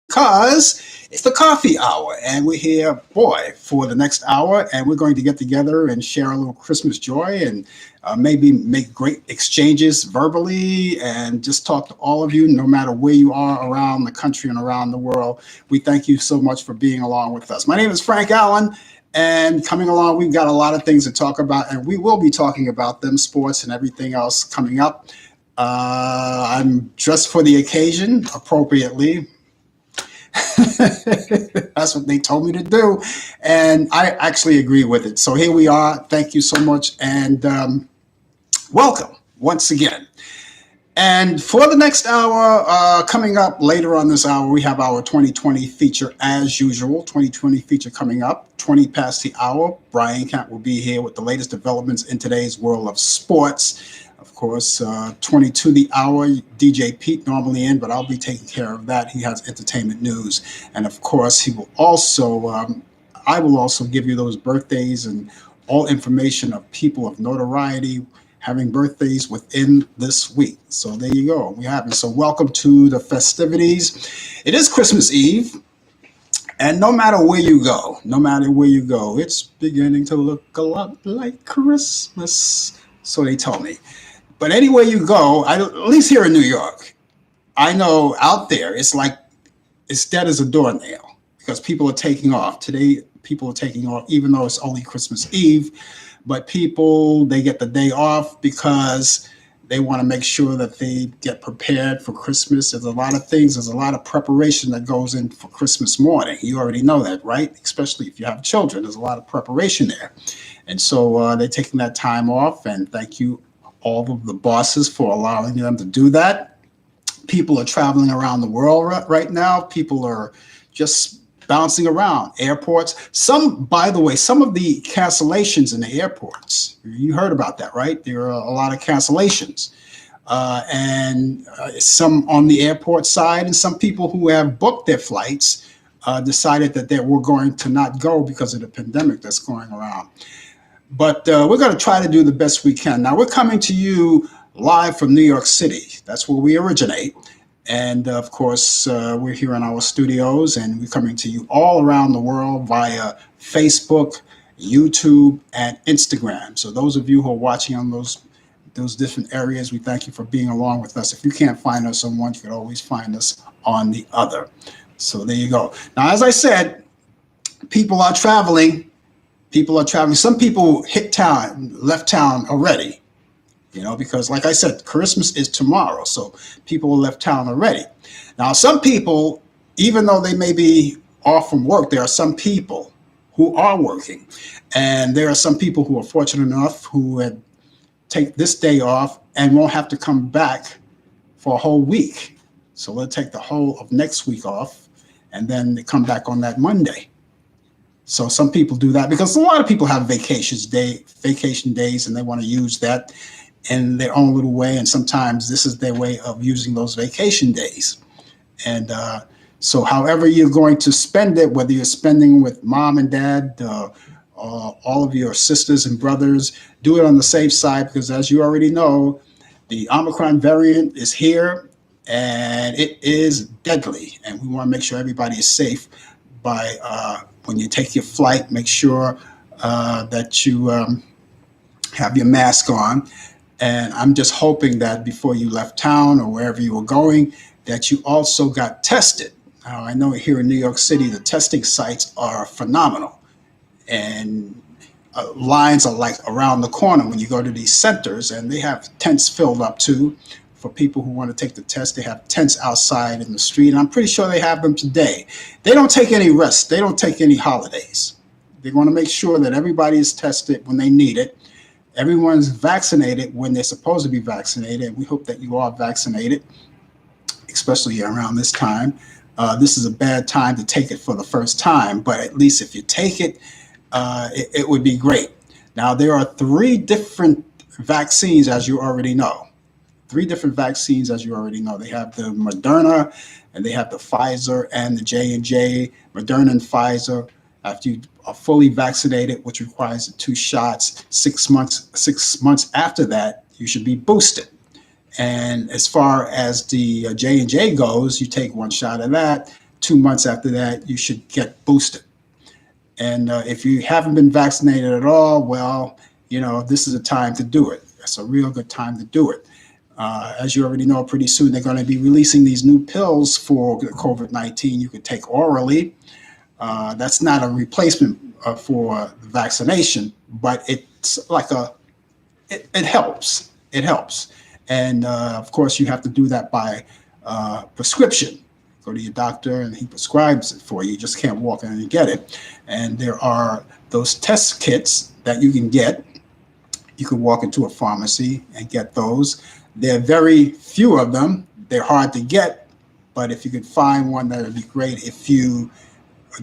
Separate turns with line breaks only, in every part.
because it's the coffee hour, and we're here, boy, for the next hour, and we're going to get together and share a little Christmas joy and maybe make great exchanges verbally and just talk to all of you, no matter where you are around the country and around the world. We thank you so much for being along with us. My name is Frank Allan. And coming along, we've got a lot of things to talk about, and we will be talking about them, sports and everything else coming up. I'm dressed for the occasion appropriately. That's what they told me to do. And I actually agree with it. So here we are. Thank you so much. And welcome once again. And for the next hour, coming up later on this hour, we have our 2020 feature as usual. 2020 feature coming up, 20 past the hour. Brian Camp will be here with the latest developments in today's world of sports. Of course, 20 to the hour, DJ Pete normally in, but I'll be taking care of that. He has entertainment news. And of course, he will also, I will also give you those birthdays and all information of people of notoriety having birthdays within this week. So there you go. We have it. So welcome to the festivities. It is Christmas Eve. And no matter where you go, it's beginning to look a lot like Christmas. So they told me. But anywhere you go, at least here in New York, I know out there it's dead as a doornail because people are taking off. Today, people are taking off, even though it's only Christmas Eve. But people, they get the day off because they want to make sure that they get prepared for Christmas. There's a lot of things, there's a lot of preparation that goes in for Christmas morning. You already know that, right? Especially if you have children, there's a lot of preparation there. And so they're taking that time off, and thank you all of the bosses for allowing them to do that. People are traveling around the world right now. People are just bouncing around airports. By the way, some of the cancellations in the airports, you heard about that, right? There are a lot of cancellations. And some on the airport side, and some people who have booked their flights decided that they were going to not go because of the pandemic that's going around. But we're going to try to do the best we can. Now, we're coming to you live from New York City. That's where we originate. And of course, we're here in our studios, and we're coming to you all around the world via Facebook, YouTube, and Instagram. So those of you who are watching on those different areas, we thank you for being along with us. If you can't find us on one, you can always find us on the other. So there you go. Now, as I said, people are traveling. Some people left town already. Because like I said, Christmas is tomorrow, so people left town already. Now, some people, even though they may be off from work, there are some people who are working. And there are some people who are fortunate enough who take this day off and won't have to come back for a whole week. So they'll take the whole of next week off, and then they come back on that Monday. So some people do that because a lot of people have vacation days, and they want to use that in their own little way, and sometimes this is their way of using those vacation days. And so however you're going to spend it, whether you're spending with mom and dad, all of your sisters and brothers, do it on the safe side, because as you already know, the Omicron variant is here, and it is deadly, and we want to make sure everybody is safe by when you take your flight, make sure that you have your mask on. And I'm just hoping that before you left town or wherever you were going, that you also got tested. Now, I know here in New York City, the testing sites are phenomenal. And lines are like around the corner when you go to these centers, and they have tents filled up too. For people who want to take the test, they have tents outside in the street. And I'm pretty sure they have them today. They don't take any rest. They don't take any holidays. They want to make sure that everybody is tested when they need it. Everyone's vaccinated when they're supposed to be vaccinated. We hope that you are vaccinated, especially around this time. This is a bad time to take it for the first time, but at least if you take it, it would be great. Now, there are three different vaccines, as you already know. They have the Moderna, and they have the Pfizer and the J&J. Moderna and Pfizer, after you are fully vaccinated, which requires the 2 shots, 6 months after that, you should be boosted. And as far as the J&J goes, you take 1 shot of that, 2 months after that, you should get boosted. And if you haven't been vaccinated at all, well, this is a time to do it. It's a real good time to do it. As you already know, pretty soon they're going to be releasing these new pills for COVID-19 you can take orally. That's not a replacement for vaccination, but it's like it helps. It helps. And of course, you have to do that by prescription. Go to your doctor and he prescribes it for you. You just can't walk in and get it. And there are those test kits that you can get. You can walk into a pharmacy and get those. There are very few of them. They're hard to get, but if you could find one, that would be great if you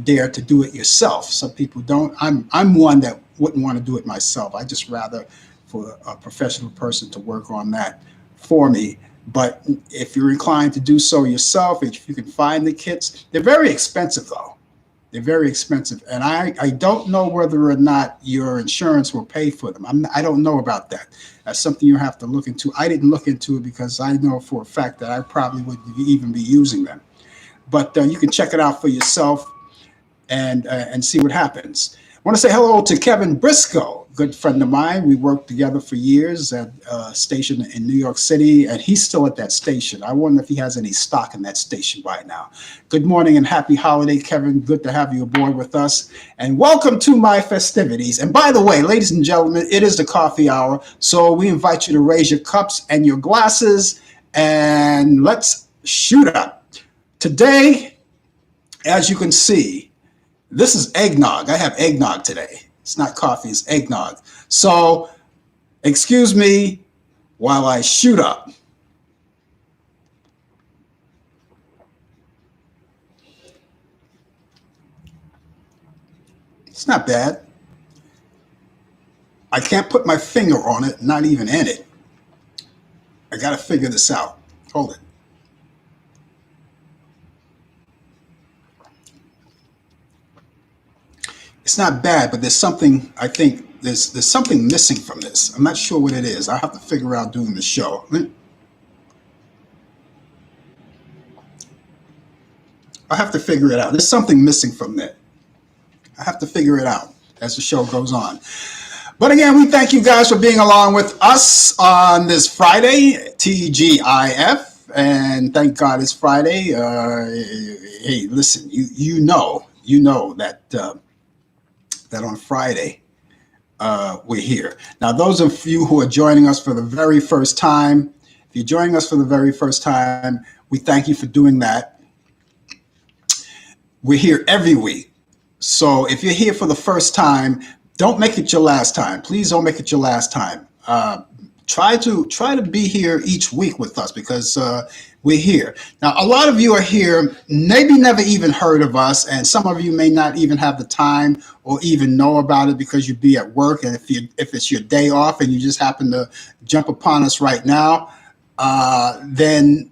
dare to do it yourself. Some people don't. I'm one that wouldn't want to do it myself. I just rather for a professional person to work on that for me. But if you're inclined to do so yourself, if you can find the kits, they're very expensive though. They're very expensive. And I don't know whether or not your insurance will pay for them. I don't know about that. That's something you have to look into. I didn't look into it because I know for a fact that I probably wouldn't even be using them. But you can check it out for yourself and see what happens. I want to say hello to Kevin Briscoe, good friend of mine. We worked together for years at a station in New York City, and he's still at that station. I wonder if he has any stock in that station right now. Good morning and happy holiday, Kevin. Good to have you aboard with us. And welcome to my festivities. And by the way, ladies and gentlemen, it is the coffee hour, so we invite you to raise your cups and your glasses, and let's shoot up. Today, as you can see, this is eggnog. I have eggnog today. It's not coffee, it's eggnog. So, excuse me while I shoot up. It's not bad. I can't put my finger on it, not even in it. I got to figure this out. Hold it. It's not bad, but there's something, I think, there's something missing from this. I'm not sure what it is. I'll have to figure out during the show. I have to figure it out. There's something missing from that. I have to figure it out as the show goes on. But again, we thank you guys for being along with us on this Friday, TGIF, and thank God it's Friday. Hey, listen, you know that on Friday we're here. Now, those of you who are joining us for the very first time, if you're joining us for the very first time, we thank you for doing that. We're here every week. So if you're here for the first time, don't make it your last time. Please don't make it your last time. Try to be here each week with us because we're here. Now, a lot of you are here, maybe never even heard of us, and some of you may not even have the time or even know about it because you'd be at work. And if it's your day off and you just happen to jump upon us right now, then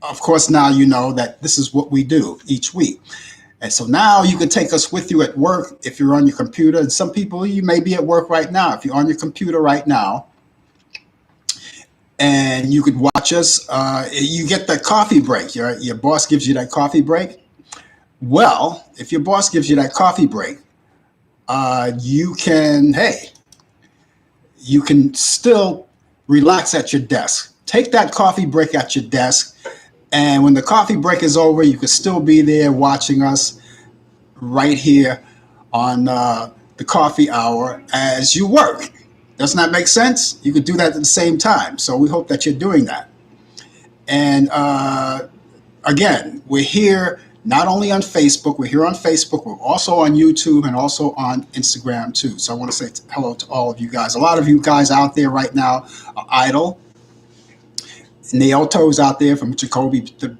of course now you know that this is what we do each week. And so now you can take us with you at work if you're on your computer. And some people, you may be at work right now. If you're on your computer right now, and you could watch us. You get that coffee break. Your boss gives you that coffee break. Well, if your boss gives you that coffee break, you can still relax at your desk. Take that coffee break at your desk, and when the coffee break is over, you can still be there watching us right here on the coffee hour as you work. Doesn't that make sense? You could do that at the same time. So we hope that you're doing that. And again, we're here not only on Facebook, we're here on Facebook, we're also on YouTube and also on Instagram too. So I want to say hello to all of you guys. A lot of you guys out there right now are idle. Naoto is out there from Kobe,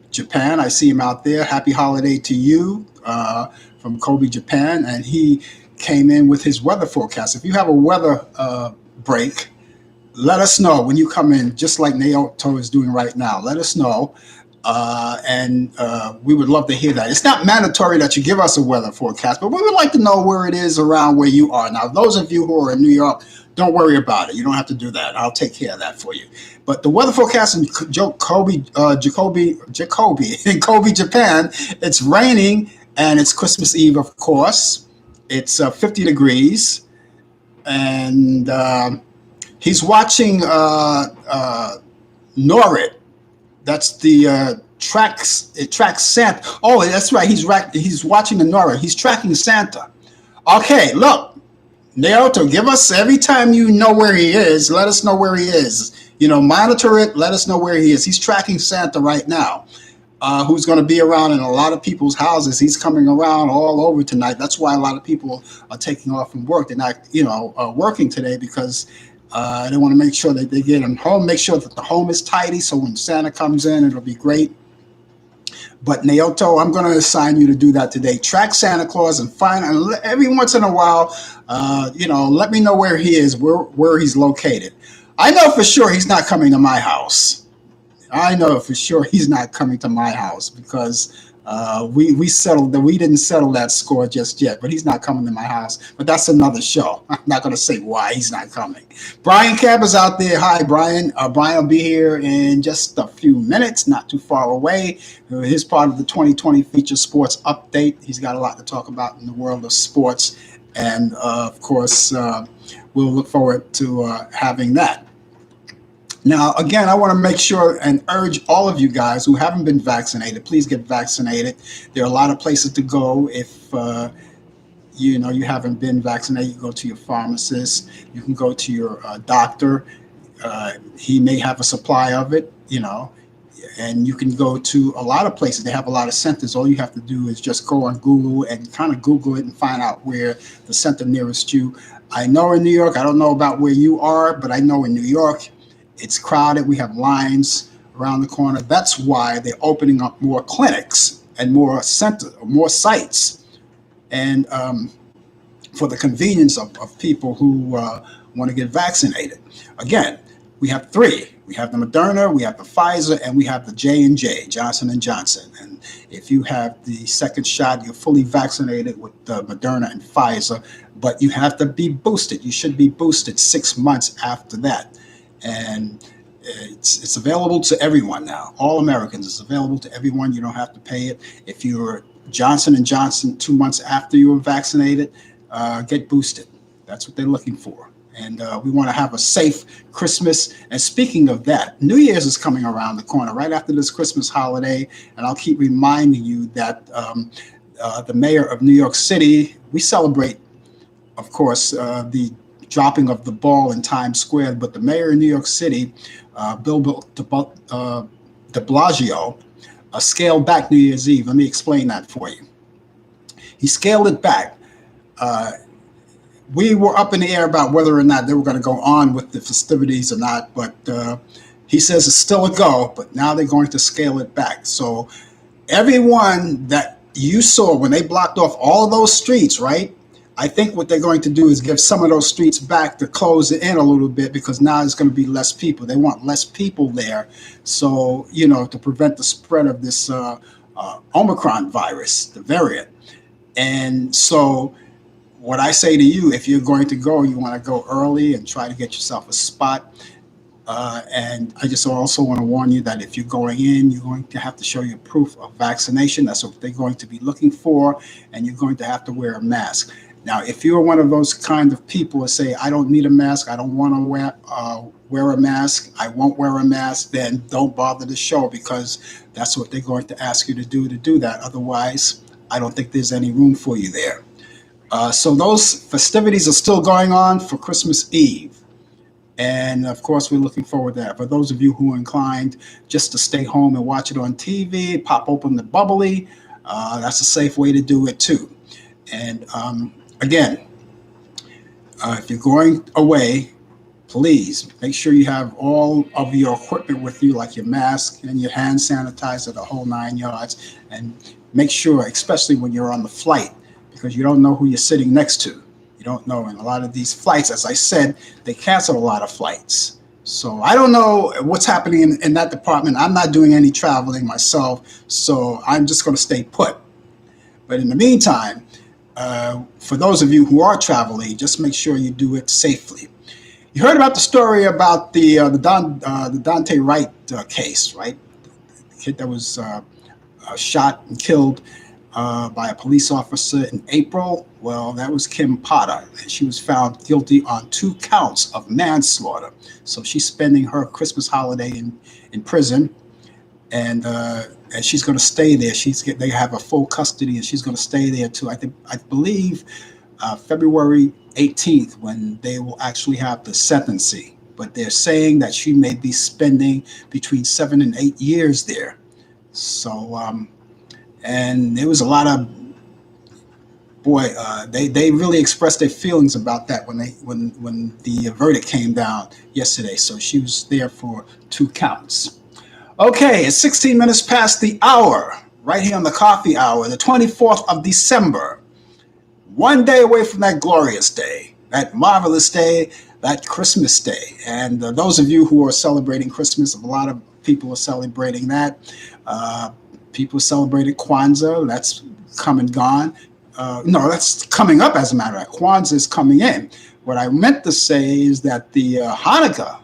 Japan. I see him out there. Happy holiday to you from Kobe, Japan. And he came in with his weather forecast. If you have a weather break, let us know when you come in, just like Naoto is doing right now. Let us know. and we would love to hear that. It's not mandatory that you give us a weather forecast, but we would like to know where it is around where you are. Now, those of you who are in New York, don't worry about it. You don't have to do that. I'll take care of that for you. But the weather forecast in Jacoby, in Kobe, Japan, it's raining and it's Christmas Eve, of course. It's 50 degrees, and he's watching Norit. That's the tracks. It tracks Santa. Oh, that's right. He's watching the Nora. He's tracking Santa. Okay, look, Naoto, give us every time you know where he is. Let us know where he is. Monitor it. Let us know where he is. He's tracking Santa right now. Who's going to be around in a lot of people's houses. He's coming around all over tonight. That's why a lot of people are taking off from work. They're not, working today because they want to make sure that they get him home, make sure that the home is tidy. So when Santa comes in, it'll be great. But Naoto, I'm going to assign you to do that today. Track Santa Claus and every once in a while, let me know where he is, where he's located. I know for sure he's not coming to my house. I know for sure he's not coming to my house because we settled that we didn't settle that score just yet. But he's not coming to my house. But that's another show. I'm not going to say why he's not coming. Brian Camp is out there. Hi, Brian. Brian will be here in just a few minutes, not too far away. He's part of the 2020 Feature Sports Update. He's got a lot to talk about in the world of sports, and of course, we'll look forward to having that. Now, again, I want to make sure and urge all of you guys who haven't been vaccinated, please get vaccinated. There are a lot of places to go if you haven't been vaccinated. You can go to your pharmacist. You can go to your doctor. He may have a supply of it, and you can go to a lot of places. They have a lot of centers. All you have to do is just go on Google and kind of Google it and find out where the center nearest you. I know in New York, I don't know about where you are, but I know in New York, it's crowded. We have lines around the corner. That's why they're opening up more clinics and more sites, and for the convenience of people who want to get vaccinated. Again, we have three. We have the Moderna, we have the Pfizer, and we have the J&J, Johnson & Johnson. And if you have the second shot, you're fully vaccinated with the Moderna and Pfizer, but you have to be boosted. You should be boosted 6 months after that. And it's available to everyone now. All Americans. It's available to everyone. You don't have to pay it. If you're Johnson & Johnson 2 months after you were vaccinated, get boosted. That's what they're looking for. And we want to have a safe Christmas. And speaking of that, New Year's is coming around the corner right after this Christmas holiday. And I'll keep reminding you that the mayor of New York City, we celebrate, of course, the dropping of the ball in Times Square, but the mayor of New York City, Bill de Blasio, scaled back New Year's Eve. Let me explain that for you. He scaled it back. We were up in the air about whether or not they were going to go on with the festivities or not, but he says it's still a go, but now they're going to scale it back. So everyone that you saw when they blocked off all of those streets, right? I think what they're going to do is give some of those streets back to close it in a little bit because now there's going to be less people. They want less people there. So, to prevent the spread of this Omicron virus, the variant. And so what I say to you, if you're going to go, you want to go early and try to get yourself a spot. And I just also want to warn you that if you're going in, you're going to have to show your proof of vaccination. That's what they're going to be looking for. And you're going to have to wear a mask. Now, if you're one of those kind of people who say, I don't need a mask, I don't want to wear a mask, I won't wear a mask, then don't bother the show because that's what they're going to ask you to do that. Otherwise, I don't think there's any room for you there. So those festivities are still going on for Christmas Eve. And of course, we're looking forward to that. For those of you who are inclined just to stay home and watch it on TV, pop open the bubbly, that's a safe way to do it too. And again, if you're going away, please make sure you have all of your equipment with you, like your mask and your hand sanitizer, the whole 9 yards. And make sure, especially when you're on the flight, because you don't know who you're sitting next to. You don't know. And a lot of these flights, as I said, they cancel a lot of flights. So I don't know what's happening in that department. I'm not doing any traveling myself, so I'm just going to stay put. But in the meantime, for those of you who are traveling, just make sure you do it safely. You heard about the story about the Dante Wright case, right? The kid that was shot and killed by a police officer in April. Well, that was Kim Potter, and she was found guilty on 2 counts of manslaughter. So she's spending her Christmas holiday in prison, and she's going to stay there. They have a full custody, and she's going to stay there too. I believe February 18th when they will actually have the sentencing. But they're saying that she may be spending between 7 and 8 years there. So and there was a lot of boy. They really expressed their feelings about that when the verdict came down yesterday. So she was there for 2 counts. Okay, it's 16 minutes past the hour, right here on the coffee hour, the 24th of December. One day away from that glorious day, that marvelous day, that Christmas day. And those of you who are celebrating Christmas, a lot of people are celebrating that. Uh, People celebrated Kwanzaa, that's come and gone. No, that's coming up, as a matter of fact. Kwanzaa is coming in. What I meant to say is that the Hanukkah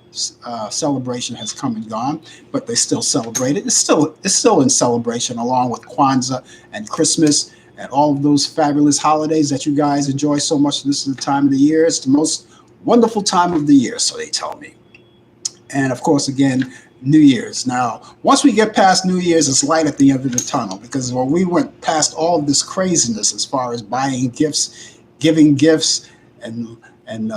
celebration has come and gone, but they still celebrate it. It's still in celebration along with Kwanzaa and Christmas and all of those fabulous holidays that you guys enjoy so much. This is the time of the year. It's the most wonderful time of the year, so they tell me. And of course, again, New Year's. Now, once we get past New Year's, it's light at the end of the tunnel because when we went past all of this craziness as far as buying gifts, giving gifts, and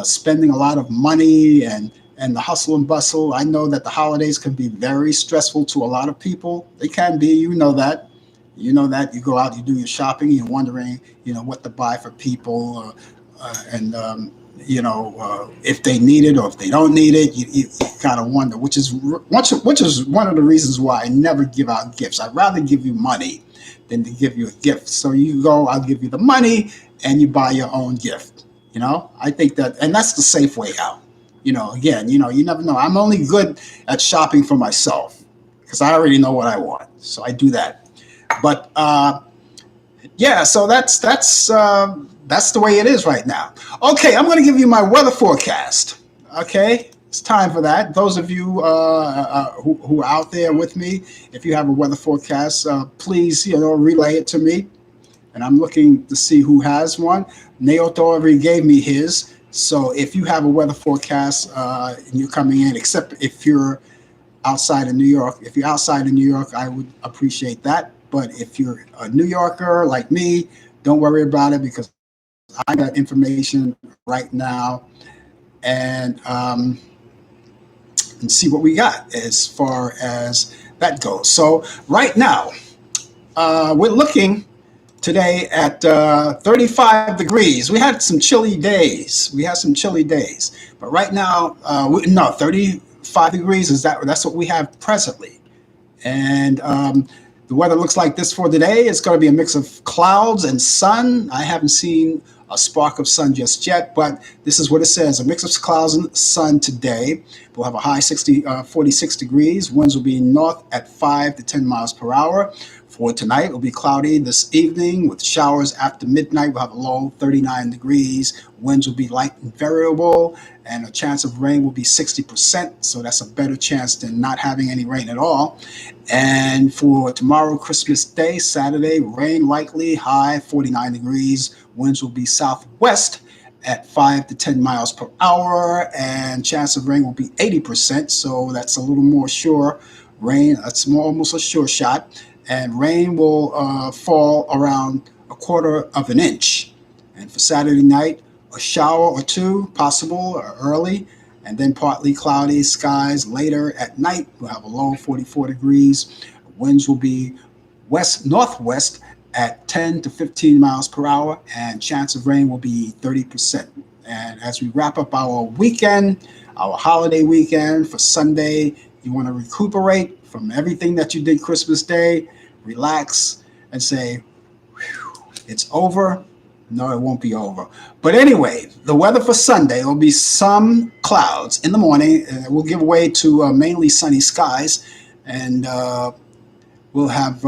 spending a lot of money and the hustle and bustle. I know that the holidays can be very stressful to a lot of people. They can be, you know that. You know that you go out, you do your shopping, you're wondering, what to buy for people, and if they need it or if they don't need it, you kind of wonder. Which is one of the reasons why I never give out gifts. I'd rather give you money than to give you a gift. So you go, I'll give you the money, and you buy your own gift. I think that, and that's the safe way out. Again, you never know. I'm only good at shopping for myself because I already know what I want, so I do that. But yeah, so that's the way it is right now. Okay, I'm going to give you my weather forecast. Okay, it's time for that. Those of you who are out there with me, if you have a weather forecast, please relay it to me. And I'm looking to see who has one. Naoto already gave me his. So if you have a weather forecast and you're coming in, except if you're outside of New York, if you're outside of New York, I would appreciate that. But if you're a New Yorker like me, don't worry about it because I got information right now, and see what we got as far as that goes. So right now, we're looking today at 35 degrees. We had some chilly days. But right now, no, 35 degrees that's what we have presently. And the weather looks like this for today. It's going to be a mix of clouds and sun. I haven't seen a spark of sun just yet, but this is what it says. A mix of clouds and sun today. We'll have a high 46 degrees. Winds will be north at 5 to 10 miles per hour. For tonight, it'll be cloudy this evening with showers after midnight. We'll have a low 39 degrees. Winds will be light and variable, and a chance of rain will be 60%. So that's a better chance than not having any rain at all. And for tomorrow, Christmas Day, Saturday, rain likely, high 49 degrees. Winds will be southwest at 5 to 10 miles per hour, and chance of rain will be 80%. So that's a little more sure rain. That's almost a sure shot. And rain will fall around a quarter of an inch. And for Saturday night, a shower or two possible early, and then partly cloudy skies later at night. We'll have a low 44 degrees. Winds will be west-northwest at 10 to 15 miles per hour, and chance of rain will be 30%. And as we wrap up our weekend, our holiday weekend for Sunday, you want to recuperate from everything that you did Christmas Day, relax and say, it's over. No, it won't be over. But anyway, the weather for Sunday will be some clouds in the morning. We'll give way to mainly sunny skies, and we'll have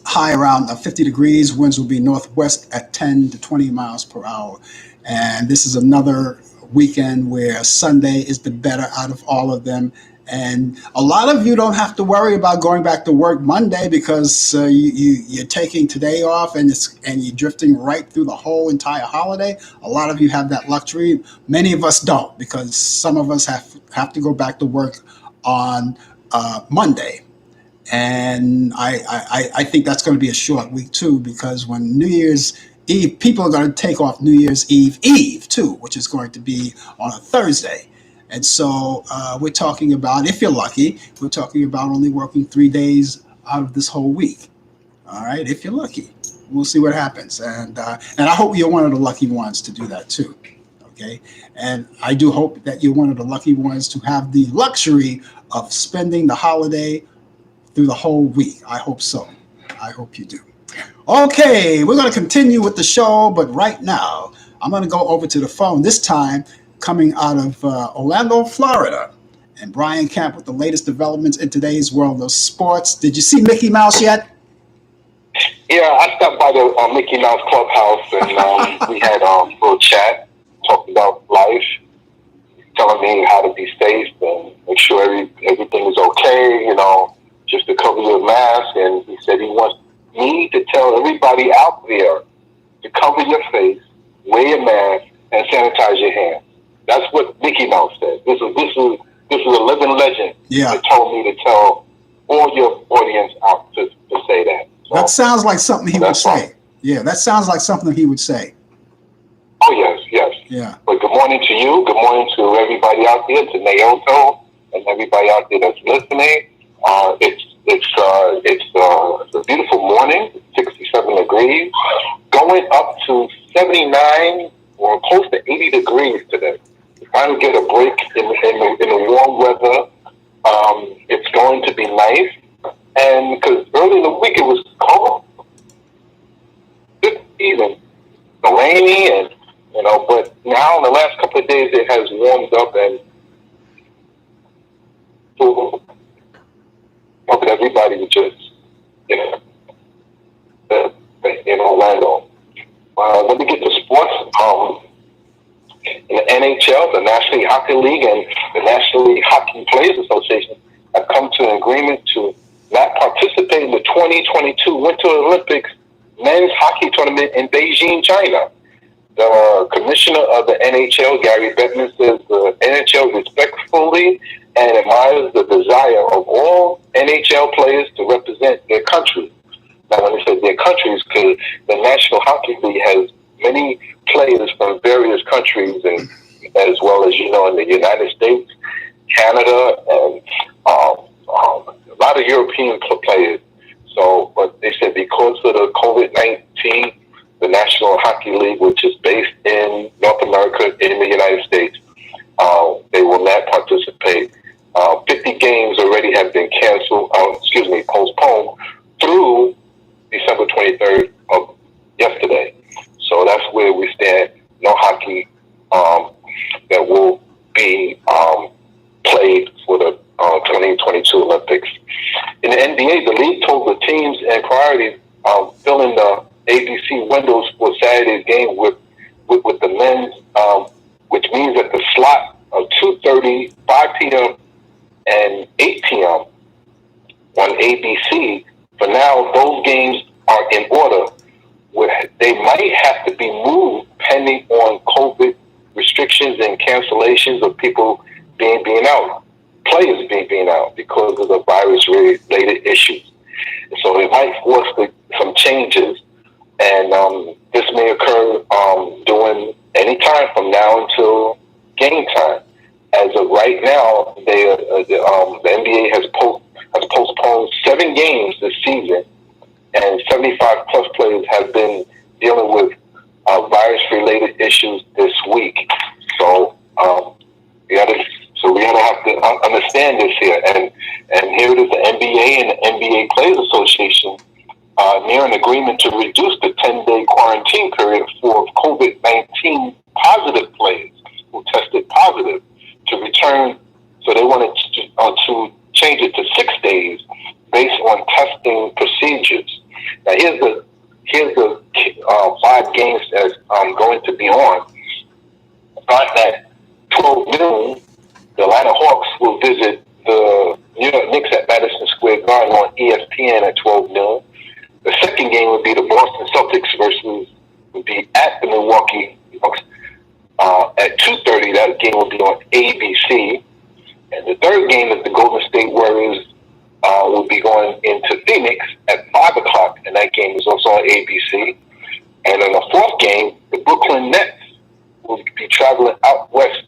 high around 50 degrees. Winds will be northwest at 10 to 20 miles per hour. And this is another weekend where Sunday is the better out of all of them. And a lot of you don't have to worry about going back to work Monday because you're taking today off and you're drifting right through the whole entire holiday. A lot of you have that luxury. Many of us don't because some of us have to go back to work on Monday. And I think that's going to be a short week too, because when New Year's Eve, people are going to take off New Year's Eve too, which is going to be on a Thursday. And so we're talking about, if you're lucky, we're talking about only working 3 days out of this whole week. All right, if you're lucky, we'll see what happens. And I hope you're one of the lucky ones to do that too. Okay, and I do hope that you're one of the lucky ones to have the luxury of spending the holiday through the whole week. I hope so. I hope you do. Okay, we're going to continue with the show, but right now I'm going to go over to the phone, this time coming out of Orlando, Florida. And Brian Camp with the latest developments in today's world of sports. Did you see Mickey Mouse yet?
Yeah, I stopped by the Mickey Mouse Clubhouse and we had a little chat, talked about life, telling me how to be safe and make sure everything is okay, just to cover your mask. And he said he wants me to tell everybody out there to cover your face, wear your mask, and sanitize your hands. That's what Mickey Mouse said. This is a living legend that told me to tell all your audience out to say that. So,
that sounds like something he would say. Yeah, that sounds like something he would say.
Oh, yes.
Yeah.
But good morning to you. Good morning to everybody out there, to Naoto and everybody out there that's listening. It's a beautiful morning, 67 degrees, going up to 79 or close to 80 degrees today. We finally get a break in the warm weather. It's going to be nice, and because early in the week it was cold, even rainy, and but now in the last couple of days it has warmed up, and hoping everybody would just, in Orlando. Let me get to sports. In the NHL, the National League Hockey League, and the National League Hockey Players Association have come to an agreement to not participate in the 2022 Winter Olympics men's hockey tournament in Beijing, China. The commissioner of the NHL, Gary Bettman, says the NHL respectfully and admires the desire of all NHL players to represent their country. Now, when they say their countries, because the National Hockey League has many players from various countries, and as well as, in the United States, Canada, and a lot of European players. So, but they said because of the COVID-19, the National Hockey League, which is based in North America, in the United States, they will not participate. 50 games already have been postponed through December 23rd of yesterday. So that's where we stand. No hockey that will be played for the 2022 Olympics. In the NBA, the league told the teams and priorities filling the ABC windows for Saturday's game with the men's, which means that the slot of 2:30, 5 p.m., and 8 p.m. on ABC, for now, those games are in order. They might have to be moved pending on COVID restrictions and cancellations of people being out, players being out because of the virus-related issues. So it might force some changes, and this may occur during any time from now until game time. As of right now, the NBA has postponed 7 games this season, and 75 plus players have been dealing with virus-related issues this week. So we have to understand this here, and here it is, the NBA and the NBA Players Association near an agreement to reduce the 10-day quarantine period for COVID-19 positive players who tested positive to return. So they wanted to change it to 6 days based on testing procedures. Now here's the 5 games that's going to be on. Starting at 12 noon, the Atlanta Hawks will visit the New York Knicks at Madison Square Garden on ESPN at 12 noon. The second game would be the Boston Celtics would be at the Milwaukee Bucks at 2:30. That game will be on ABC. And the third game is the Golden State Warriors will be going into Phoenix at 5 o'clock, and that game is also on ABC. And in the fourth game, the Brooklyn Nets will be traveling out west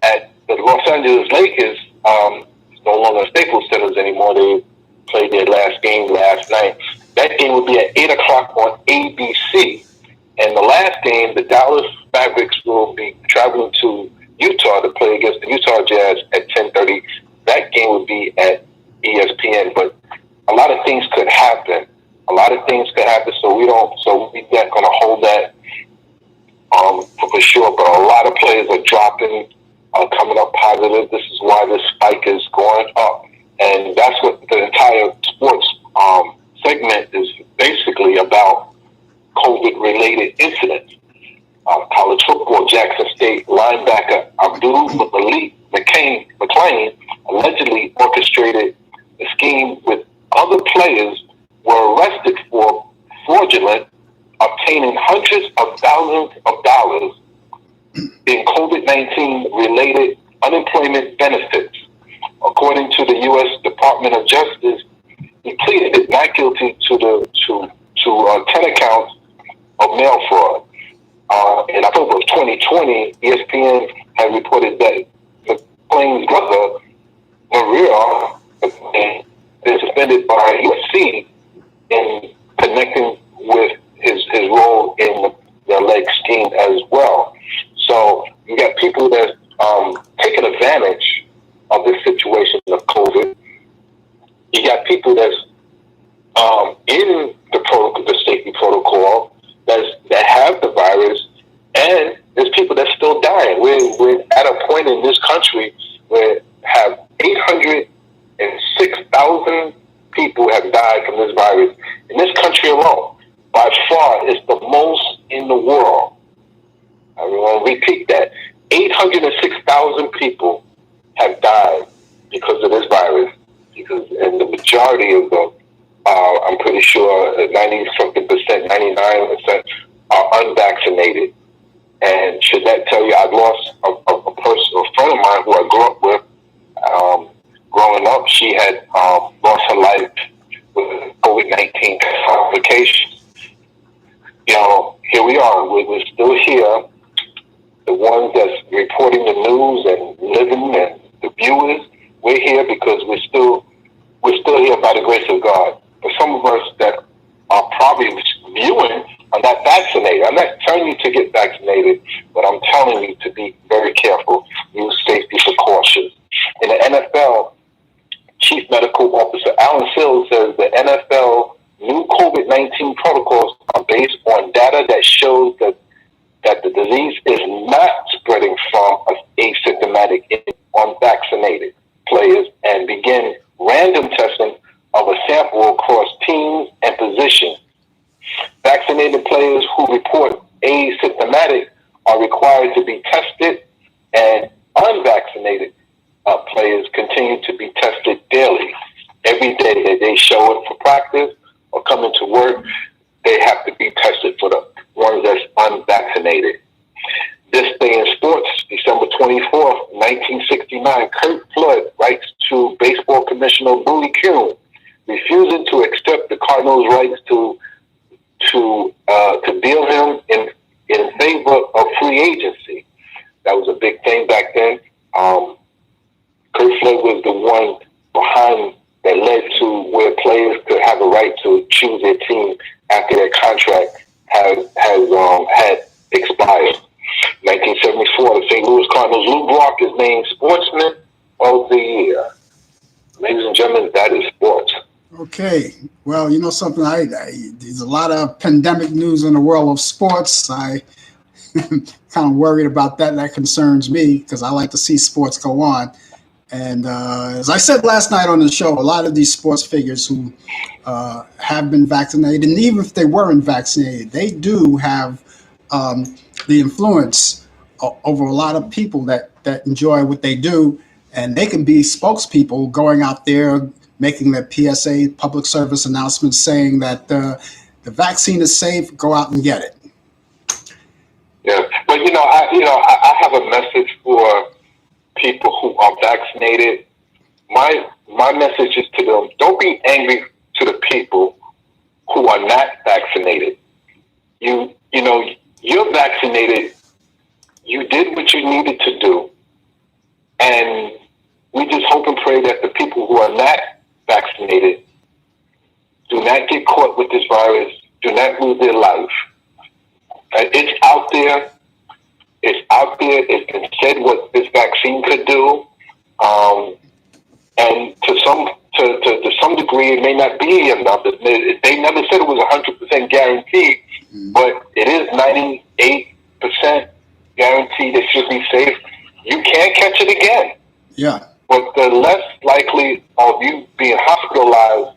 at the Los Angeles Lakers. It's no longer Staples Centers anymore. They played their last game last night. That game will be at 8 o'clock on ABC. And the last game, the Dallas Mavericks will be traveling to Utah to play against the Utah Jazz at 10:30. That game will be at ESPN. But a lot of things could happen. So we're not going to hold that for sure. But a lot of players are dropping, coming up positive. This is why this spike is going up. And that's what the entire sports segment is basically about, COVID-related incidents. College football, Jackson State linebacker Abdul McClain allegedly orchestrated a scheme with other players were arrested for fraudulent obtaining hundreds of thousands of dollars in COVID-19 related unemployment benefits. According to the U.S. Department of Justice, he pleaded not guilty to 10 accounts of mail fraud. In October of 2020, ESPN had reported that McClain's brother, Maria, is suspended by USC in connecting with his role in the leg scheme as well. So you got people that taking advantage of this situation of COVID. You got people that's in the safety protocol that have the virus, and there's people that's still dying. We're at a point in this country where have 806,000 people have died from this virus in this country alone. By far, it's the most in the world. I want to repeat that. 806,000 people have died because of this virus. And the majority of them, I'm pretty sure 90-something percent, 99% are unvaccinated. And should that tell you, I've lost a friend of mine who I grew up with. Growing up, she had lost her life with COVID-19 complications. Here we are. We're still here. The ones that's reporting the news and living, and the viewers, we're here because we're still here by the grace of God. But some of us that are probably viewing are not vaccinated. I'm not telling you to get vaccinated, but I'm telling you to be very careful. Use safety precautions. In the NFL, Chief Medical Officer Allan says the NFL new COVID-19 protocols are based on data that shows that the disease is not spreading from asymptomatic unvaccinated players, and begin random testing of a sample across teams and positions. Vaccinated players who report asymptomatic are required to be tested, and unvaccinated players continue to be tested daily. Every day that they show up for practice or come into work, they have to be tested for the ones that's unvaccinated. This day in sports, December 24th, 1969, Kurt Flood writes to baseball commissioner Bowie Kuhn, refusing to accept the Cardinals' rights to deal him in favor of free agency. That was a big thing back then. Kurt Flood was the one behind that led to where players could have a right to choose their team after their contract had expired. 1974, the St. Louis Cardinals, Lou Brock is named Sportsman of the Year. Ladies and gentlemen, that is sports.
Okay. Well, you know something. There's a lot of pandemic news in the world of sports. I kind of worried about that. That concerns me because I like to see sports go on. And as I said last night on the show, a lot of these sports figures who have been vaccinated, and even if they weren't vaccinated, they do have um, the influence over a lot of people that enjoy what they do, and they can be spokespeople going out there making their PSA public service announcements saying that the vaccine is safe. Go out and get it.
Yeah, but I have a message for people who are vaccinated. My message is to them: don't be angry to the people who are not vaccinated. You're vaccinated. You did what you needed to do, and we just hope and pray that the people who are not vaccinated do not get caught with this virus, do not lose their life. It's out there. It's out there. It's been said what this vaccine could do, and to some degree, it may not be enough. They never said it was 100% guaranteed, but it is 98% guaranteed. It should be safe. You can't catch it again,
Yeah.
but the less likely of you being hospitalized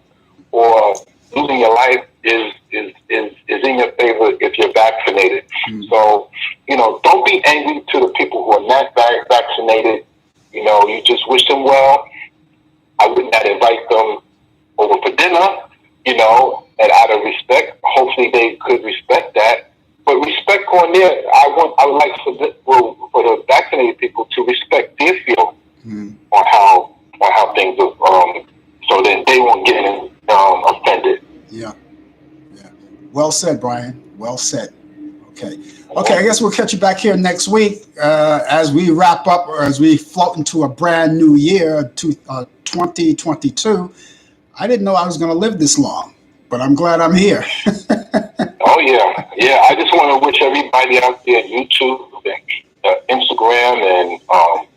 or losing your life is in your favor if you're vaccinated. So, don't be angry to the people who are not vaccinated. You just wish them well. I would not invite them over for dinner, and out of respect. Hopefully they could respect that. But respect on there, I would like for the vaccinated people to respect their feeling on how things are, so that they won't get offended.
Yeah. Yeah. Well said, Brian. Well said. Okay. Okay. I guess we'll catch you back here next week as we wrap up or as we float into a brand new year, 2022. I didn't know I was going to live this long, but I'm glad I'm here.
Oh yeah, yeah. I just want to wish everybody out there, YouTube, and Instagram, and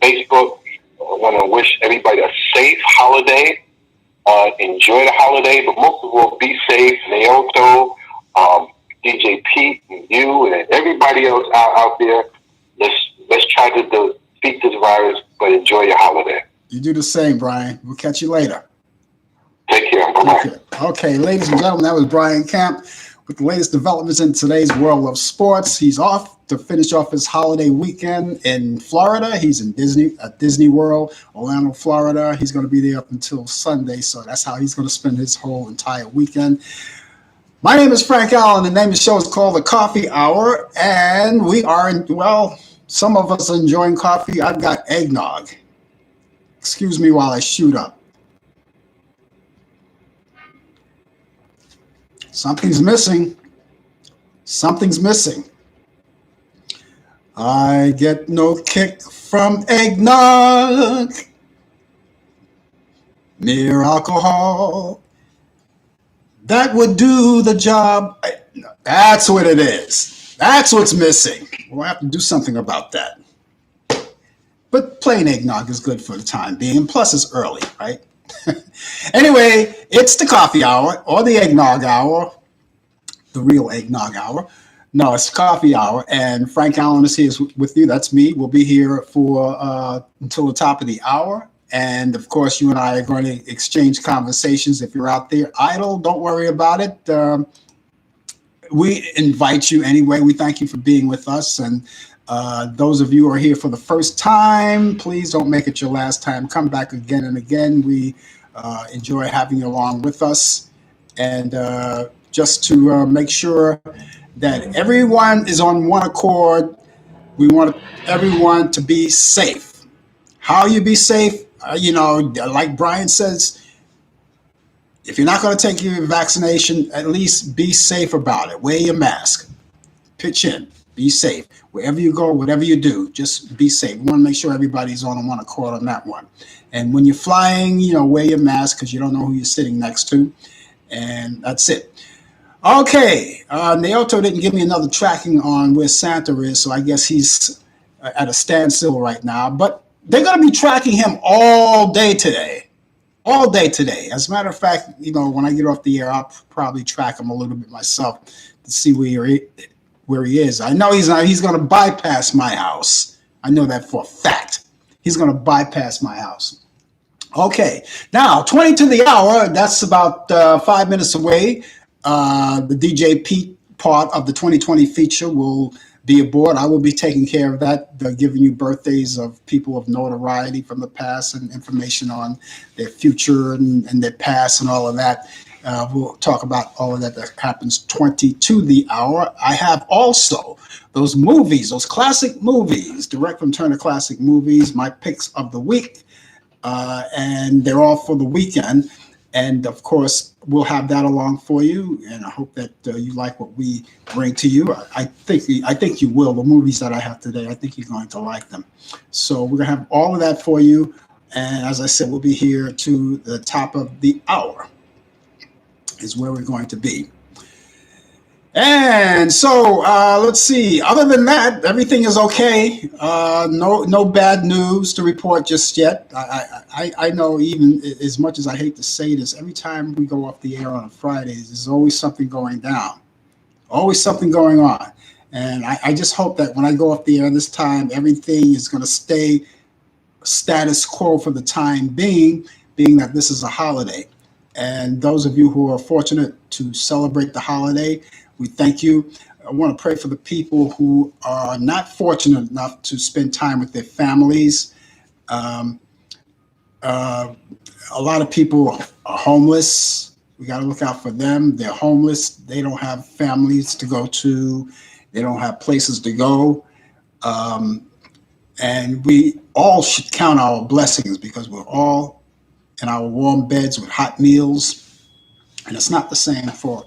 Facebook. I want to wish everybody a safe holiday. Enjoy the holiday, but most of all, be safe. Naoto, DJ Pete, and you, and everybody else out there. Let's try to defeat this virus, but enjoy your holiday.
You do the same, Brian. We'll catch you later.
Take care. Bye-bye.
Okay, ladies and gentlemen, that was Brian Camp with the latest developments in today's world of sports. He's off to finish off his holiday weekend in Florida. He's in Disney World, Orlando, Florida. He's going to be there up until Sunday, so that's how he's going to spend his whole entire weekend. My name is Frank Allen. The name of the show is called The Coffee Hour, and we are, some of us are enjoying coffee. I've got eggnog. Excuse me while I shoot up. Something's missing. Something's missing. I get no kick from eggnog. Mere alcohol. That would do the job. That's what it is. That's what's missing. We'll have to do something about that. But plain eggnog is good for the time being. And plus, it's early, right? Anyway, it's the coffee hour or the eggnog hour, the real eggnog hour. No, it's coffee hour, and Frank Allen is here with you. That's me. We'll be here for until the top of the hour, and of course, you and I are going to exchange conversations. If you're out there idle, don't worry about it. We invite you anyway. We thank you for being with us, and those of you who are here for the first time, please don't make it your last time. Come back again and again. We enjoy having you along with us. And just to make sure that everyone is on one accord, we want everyone to be safe. How you be safe? Like Brian says, if you're not going to take your vaccination, at least be safe about it. Wear your mask. Pitch in. Be safe. Wherever you go, whatever you do, just be safe. We want to make sure everybody's on one accord on that one. And when you're flying, wear your mask because you don't know who you're sitting next to. And that's it. Okay. Naoto didn't give me another tracking on where Santa is, so I guess he's at a standstill right now. But they're going to be tracking him all day today. all day today. As a matter of fact, when I get off the air, I'll probably track him a little bit myself to see where he is. I know he's not. He's going to bypass my house. I know that for a fact. He's going to bypass my house. Okay, now 20 to the hour. That's about 5 minutes away. The DJ Pete part of the 2020 feature will be aboard. I will be taking care of that, giving you birthdays of people of notoriety from the past and information on their future and their past and all of that. We'll talk about all of that happens 20 to the hour. I have also those movies, those classic movies, direct from Turner Classic Movies, my picks of the week. And they're all for the weekend. And of course, we'll have that along for you. And I hope that you like what we bring to you. I think you will. The movies that I have today, I think you're going to like them. So we're gonna have all of that for you. And as I said, we'll be here to the top of the hour. Is where we're going to be. And so let's see. Other than that, everything is okay. No bad news to report just yet. I know, even as much as I hate to say this, every time we go off the air on Fridays, there's always something going down, always something going on. And I just hope that when I go off the air this time, everything is going to stay status quo for the time being that this is a holiday. And those of you who are fortunate to celebrate the holiday, we thank you. I want to pray for the people who are not fortunate enough to spend time with their families. A lot of people are homeless. We got to look out for them. They're homeless. They don't have families to go to. They don't have places to go. And we all should count our blessings because we're all in our warm beds with hot meals. And it's not the same for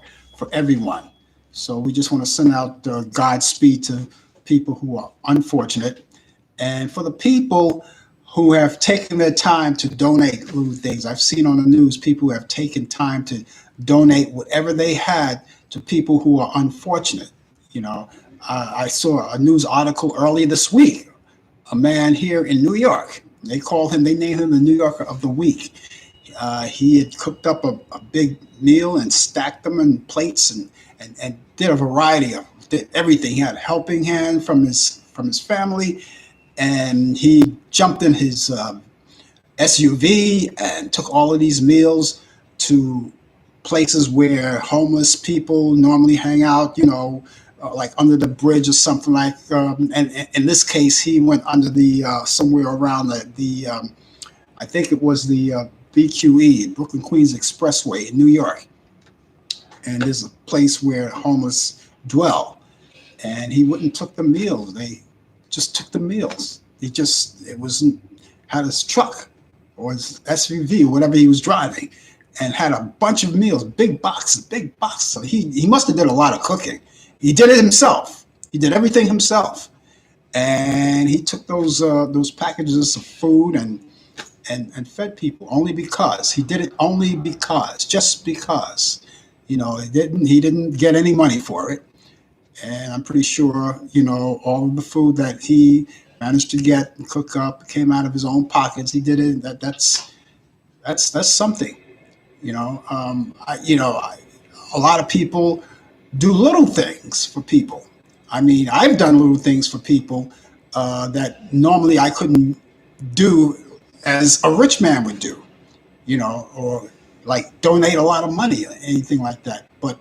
everyone. So we just want to send out Godspeed to people who are unfortunate. And for the people who have taken their time to donate little things, I've seen on the news people who have taken time to donate whatever they had to people who are unfortunate. I saw a news article earlier this week, a man here in New York. They named him the New Yorker of the Week. He had cooked up a big meal and stacked them in plates and did a variety did everything. He had a helping hand from his family, and he jumped in his SUV and took all of these meals to places where homeless people normally hang out, like under the bridge or something like. And in this case, he went under the somewhere around the I think it was the BQE, Brooklyn Queens Expressway in New York. And there's a place where homeless dwell. And he wouldn't took the meals. They just took the meals. It wasn't, had his truck or his SUV or whatever he was driving and had a bunch of meals, big boxes. So he must have did a lot of cooking. He did it himself. He did everything himself. And he took those packages of food and fed people only because he did it just because. He didn't get any money for it. And I'm pretty sure, all of the food that he managed to get and cook up came out of his own pockets. He did it. That's something, a lot of people do little things for people. I mean, I've done little things for people that normally I couldn't do as a rich man would do, or like donate a lot of money or anything like that. But,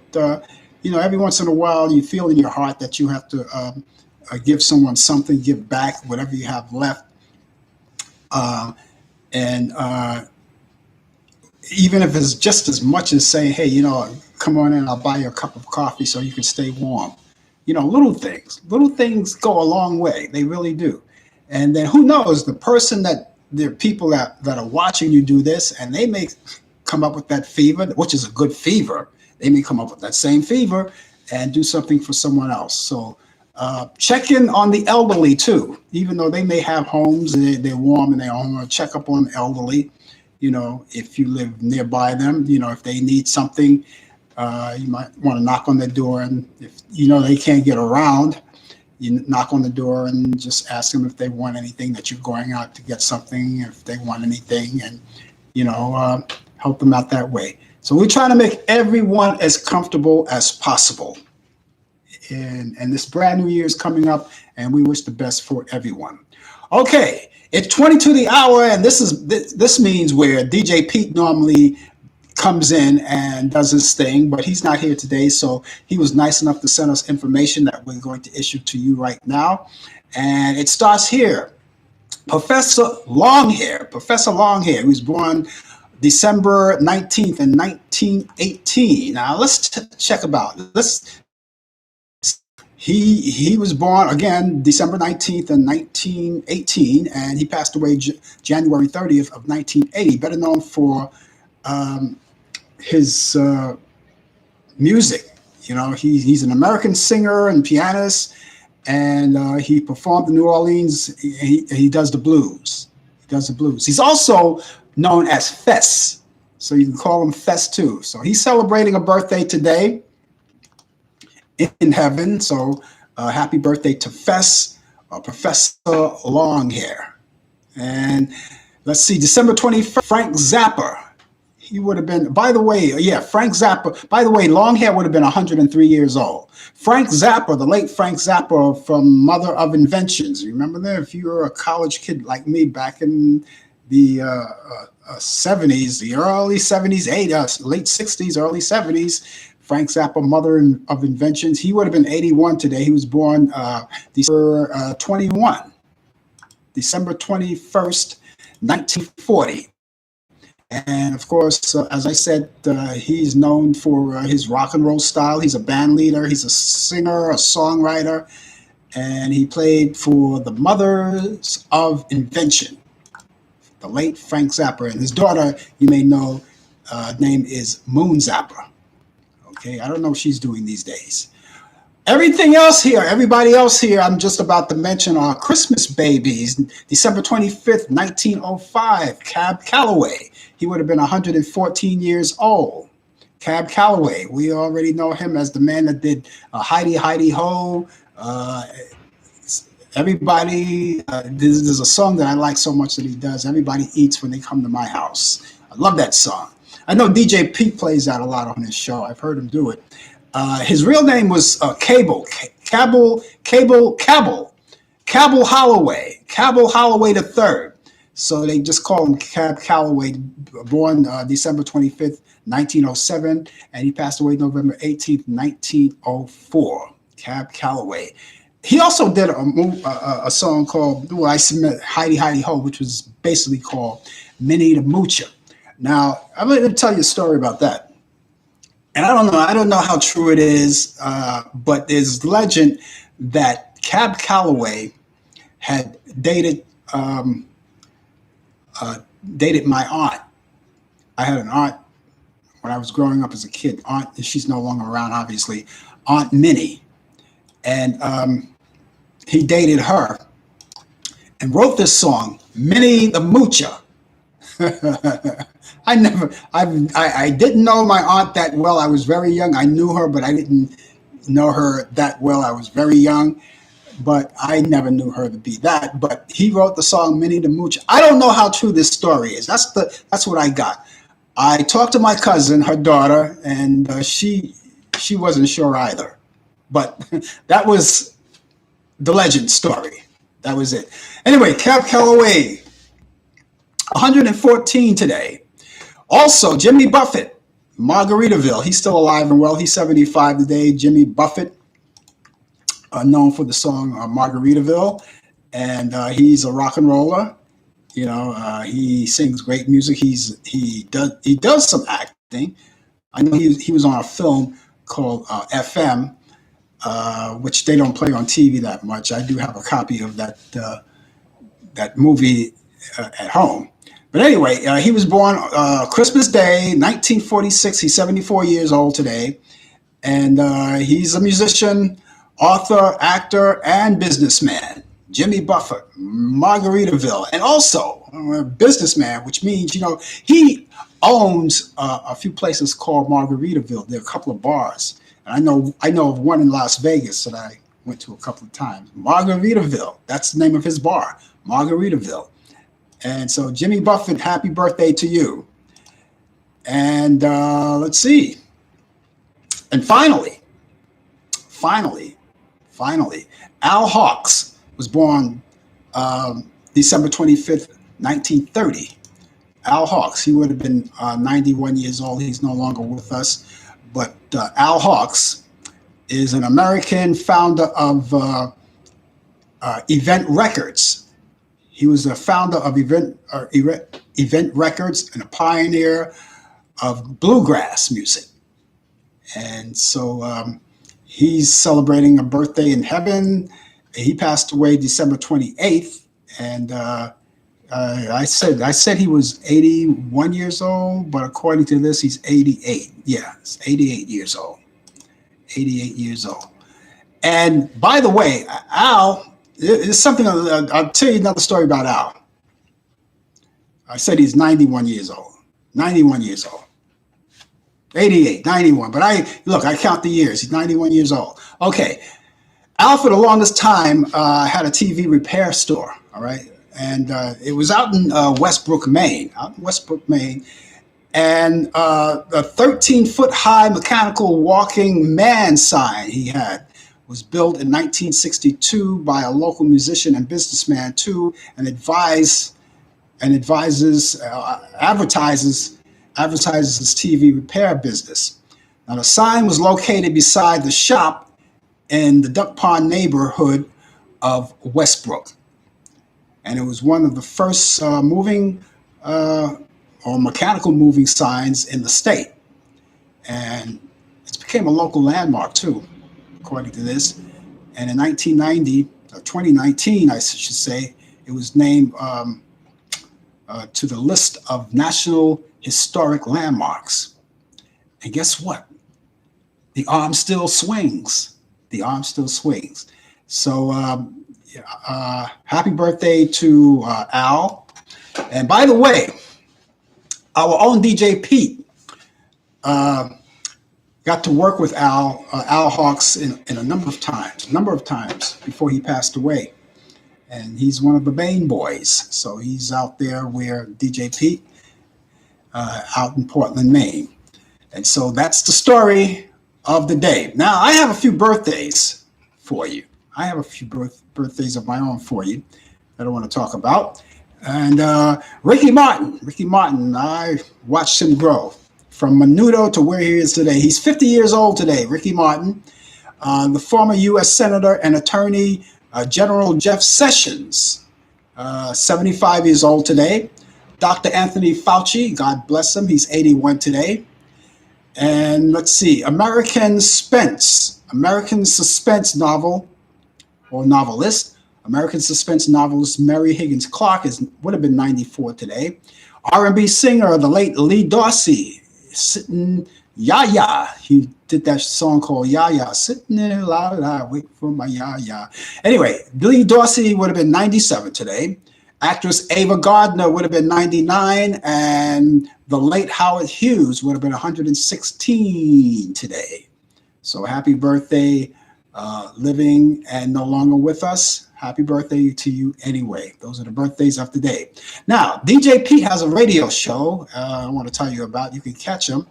every once in a while you feel in your heart that you have to give someone something, give back whatever you have left. And even if it's just as much as saying, hey, come on in, I'll buy you a cup of coffee so you can stay warm. Little things go a long way. They really do. And then who knows, there are people that are watching you do this, and they may come up with that fever, which is a good fever. They may come up with that same fever and do something for someone else. So check in on the elderly too, even though they may have homes and they're warm and they're home. Check up on the elderly, if you live nearby them, if they need something, you might want to knock on their door. And if they can't get around, you knock on the door and just ask them if they want anything, that you're going out to get something, if they want anything. And, you know, help them out that way. So we're trying to make everyone as comfortable as possible. And this brand new year is coming up, and we wish the best for everyone. Okay, it's 22 the hour, and this means where DJ Pete normally comes in and does his thing, but he's not here today, so he was nice enough to send us information that we're going to issue to you right now. And it starts here. Professor Longhair, who was born December 19th in 1918. Now let's check about let's he was born again December 19th in 1918, and he passed away January 30th of 1980. Better known for his music. You know, he's an American singer and pianist, and he performed in New Orleans. He does the blues. He does the blues. He's also known as Fess, so you can call him Fess too. So he's celebrating a birthday today in heaven. So happy birthday to Fess, Professor Longhair. And let's see, December 21st, Frank Zappa. He would have been, by the way, Frank Zappa. By the way, Longhair would have been 103 years old. Frank Zappa, the late Frank Zappa from Mother of Inventions. You remember that? If you were a college kid like me back in the 70s, the early 70s, late 60s, early 70s, Frank Zappa, Mother of Inventions. He would have been 81 today. He was born December 21st, 1940. And of course, as I said, he's known for his rock and roll style. He's a band leader. He's a singer, a songwriter, and he played for the Mothers of Invention, the late Frank Zappa. And his daughter, you may know, name is Moon Zappa. Okay, I don't know what she's doing these days. Everything else here, everybody else here, I'm just about to mention are Christmas babies. December 25th, 1905, Cab Calloway. He would have been 114 years old. Cab Calloway, we already know him as the man that did Heidi, Heidi Ho. Everybody, there's a song that I like so much that he does. Everybody eats when they come to my house. I love that song. I know DJ Pete plays that a lot on his show. I've heard him do it. His real name was Cabell Holloway III. So they just call him Cab Calloway, born December 25th, 1907, and he passed away November 18th, 1904. Cab Calloway. He also did a song called I Submit Heidi Heidi Ho, which was basically called Minnie the Moocher. Now, I'm going to tell you a story about that. And I don't know how true it is, but there's legend that Cab Calloway had dated my aunt. I had an aunt when I was growing up as a kid. Aunt, she's no longer around, obviously. Aunt Minnie, and he dated her and wrote this song, Minnie the Moocher. I didn't know my aunt that well. I was very young. I knew her, but I didn't know her that well. I was very young, but I never knew her to be that. But he wrote the song Minnie the Moocher. I don't know how true this story is. That's what I got. I talked to my cousin, her daughter, and she wasn't sure either. But that was the legend story. That was it. Anyway, Cab Calloway, 114 today. Also, Jimmy Buffett, Margaritaville. He's still alive and well. He's 75 today. Jimmy Buffett, known for the song Margaritaville, and he's a rock and roller. You know, he sings great music. He does some acting. I know he was on a film called FM, which they don't play on TV that much. I do have a copy of that movie at home. But anyway, he was born Christmas Day, 1946. He's 74 years old today. And he's a musician, author, actor, and businessman. Jimmy Buffett, Margaritaville, and also a businessman, which means, you know, he owns a few places called Margaritaville. There are a couple of bars. And I know of one in Las Vegas that I went to a couple of times. Margaritaville, that's the name of his bar, Margaritaville. And so, Jimmy Buffett, happy birthday to you. And let's see. And finally, finally, Al Hawks was born December 25th, 1930. Al Hawks, he would have been 91 years old. He's no longer with us. But Al Hawks is an American founder of Event Records. He was the founder of Event Records and a pioneer of bluegrass music. And so he's celebrating a birthday in heaven. He passed away December 28th, and I said he was 81 years old, but according to this, he's 88. Yeah, he's 88 years old. 88 years old. And by the way, Al, it's something. I'll tell you another story about Al. I said he's 91 years old. 91 years old. 88, 91. But I count the years. He's 91 years old. Okay. Al, for the longest time, had a TV repair store. All right. And it was out in Westbrook, Maine. And a 13-foot high mechanical walking man sign he had was built in 1962 by a local musician and businessman too, and advertises his TV repair business. Now the sign was located beside the shop in the Duck Pond neighborhood of Westbrook, and it was one of the first moving or mechanical moving signs in the state, and it became a local landmark too, according to this. And in 2019, I should say, it was named to the list of National Historic Landmarks. And guess what? The arm still swings. The arm still swings. So happy birthday to Al. And by the way, our own DJ Pete got to work with Al Hawks in a number of times before he passed away. And he's one of the Maine boys. So he's out there where DJ Pete, out in Portland, Maine. And so that's the story of the day. Now, I have a few birthdays for you. I have a few birthdays of my own for you that I want to talk about. And Ricky Martin, I watched him grow from Menudo to where he is today. He's 50 years old today, Ricky Martin. The former U.S. Senator and Attorney General Jeff Sessions, 75 years old today. Dr. Anthony Fauci, God bless him, he's 81 today. And let's see, American suspense novelist, American suspense novelist Mary Higgins Clark would have been 94 today. R&B singer, the late Lee Dorsey, sitting ya. He did that song called Ya, sitting there la wait for my ya. Anyway, Lee Dorsey would have been 97 today. Actress Ava Gardner would have been 99, and the late Howard Hughes would have been 116 today. So happy birthday, living and no longer with us. Happy birthday to you anyway. Those are the birthdays of today. Now, DJ Pete has a radio show I want to tell you about. You can catch him.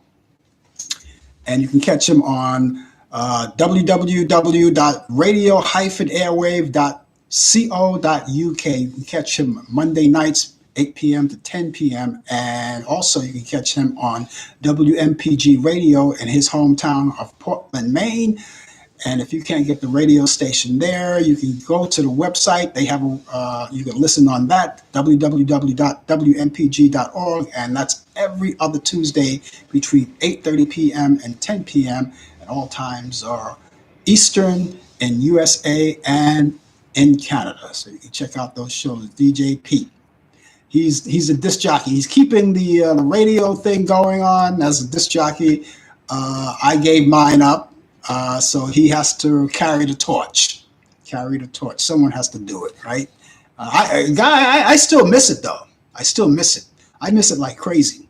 And you can catch him on www.radio-airwave.co.uk. You can catch him Monday nights, 8 p.m. to 10 p.m. And also you can catch him on WMPG Radio in his hometown of Portland, Maine. And if you can't get the radio station there, you can go to the website. They have you can listen on that, www.wmpg.org, and that's every other Tuesday between 8:30 p.m. and 10 p.m. and all times are Eastern in USA and in Canada. So you can check out those shows. DJ Pete. He's a disc jockey. He's keeping the radio thing going on as a disc jockey. I gave mine up. So he has to carry the torch. Someone has to do it, right? I still miss it, though. I miss it like crazy.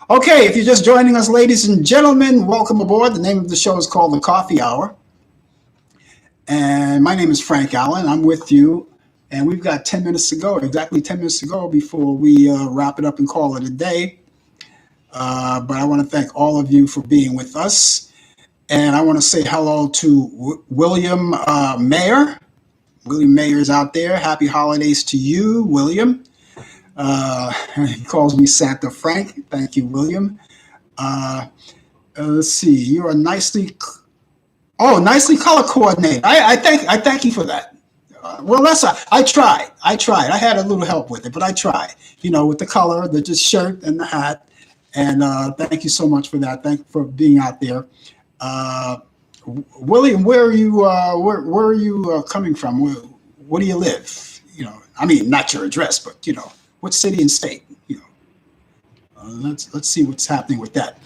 Okay, if you're just joining us, ladies and gentlemen, welcome aboard. The name of the show is called The Coffee Hour. And my name is Frank Allan. I'm with you. And we've got 10 minutes to go, exactly 10 minutes to go before we wrap it up and call it a day. But I want to thank all of you for being with us. And I want to say hello to William Mayer. William Mayer is out there. Happy holidays to you, William. He calls me Santa Frank. Thank you, William. Uh, let's see. You are nicely color coordinated. I thank you for that. Well, I tried. I tried. I had a little help with it, but I tried. With the color, the just shirt and the hat. And thank you so much for that. Thank you for being out there. Uh, William, where are you? Where are you coming from? Where do you live? I mean, not your address, but what city and state? Let's see what's happening with that.